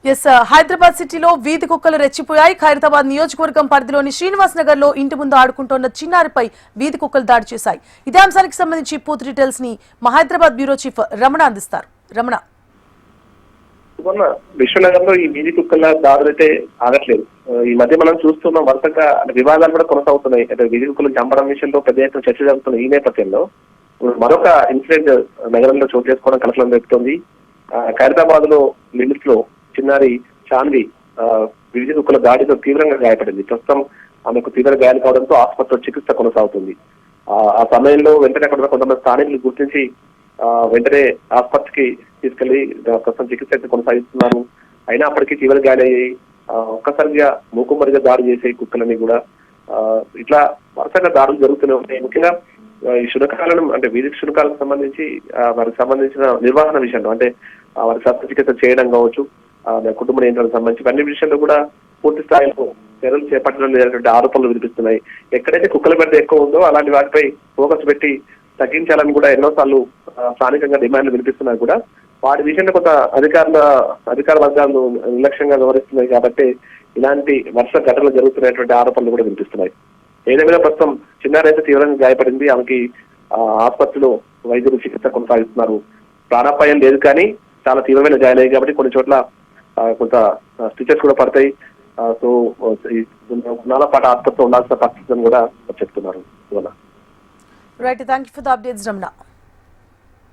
హైదరాబాద్ సిటీలో వీధి కుక్కలు రెచ్చిపోయాయి. ఖైరతాబాద్ నియోజకవర్గం పరిధిలోని శ్రీనివాస్ నగర్ లో ఇంటి ముందు ఆడుకుంటోన్న చిన్నారిపై వీధి కుక్కలు దాడి చేశాయి. ఇదే అంశానికి సంబంధించి పూర్తి డీటెయిల్స్ ని మా హైదరాబాద్ బ్యూరో చీఫ్ రమణ అందిస్తారు. రమణ, విశ్వనగర్ లో ఈ వీధి కుక్కల దాడులు అయితే ఆగట్లేదు. ఈ మధ్య మనం చూస్తున్న వరుసగా వివాదాలు కూడా కొనసాగుతున్నాయి. అంటే వీధి కుక్కలు చంపడం విషయంలో పెద్ద ఎత్తున చర్చ జరుగుతున్న ఈ నేపథ్యంలో మరొక ఇన్సిడెంట్ నగరంలో చోటు చేసుకోవడం కలకలం రేపుతోంది. ఖైరతాబాద్ లో లిమిట్స్ లో చిన్నారి చాంది వీధి కుక్కల దాడితో తీవ్రంగా గాయపడింది. ప్రస్తుతం ఆమెకు తీవ్ర గాయాలు కావడంతో ఆసుపత్రిలో చికిత్స కొనసాగుతుంది. ఆ సమయంలో వెంటనే అక్కడ కొంతమంది స్థానికులు గుర్తించి వెంటనే ఆసుపత్రికి తీసుకెళ్లి ప్రస్తుతం చికిత్స కొనసాగిస్తున్నారు. అయినా అప్పటికి తీవ్ర గాయాలయ్యాయి. ఒక్కసారిగా మూకుమ్మడిగా దాడి చేసే కుక్కలని కూడా ఇట్లా వరుసగా దాడులు జరుగుతూనే ఉంటాయి. ముఖ్యంగా ఈ శునకాలను అంటే వీధి శునకాలకు సంబంధించి వారికి సంబంధించిన నిర్వహణ విషయంలో అంటే వారి శస్త్రచికిత్స చేయడం కావచ్చు, కుటుంబ నియంత్రణకు సంబంధించి అన్ని విషయంలో కూడా పూర్తి స్థాయిలో చర్యలు చేపట్టడం లేనటువంటి ఆరోపణలు వినిపిస్తున్నాయి. ఎక్కడైతే కుక్కల బెడద ఎక్కువ ఉందో అలాంటి వాటిపై ఫోకస్ పెట్టి తగ్గించాలని కూడా ఎన్నోసార్లు స్థానికంగా డిమాండ్లు వినిపిస్తున్నాయి. కూడా వాటి విషయంలో కొంత అధికార వర్గాలు నిర్లక్ష్యంగా వ్యవహరిస్తున్నాయి కాబట్టి ఇలాంటి వరుస ఘటనలు జరుగుతున్నటువంటి ఆరోపణలు కూడా వినిపిస్తున్నాయి. ఏదేమైనా ప్రస్తుతం చిన్నారైతే తీవ్రంగా గాయపడింది. ఆమెకి ఆసుపత్రిలో వైద్యులు చికిత్స కొనసాగిస్తున్నారు. ప్రాణాపాయం లేదు కానీ చాలా తీవ్రమైన గాయాలయ్యాయి కాబట్టి కొన్ని చోట్ల కొంత స్టిచెస్ కూడా పడతాయి. సో నాలా పాటు ఆసుపత్రిలో ఉండాల్సిన పరిస్థితిని కూడా చెప్తున్నారు. Right, thank you for the updates Ramana.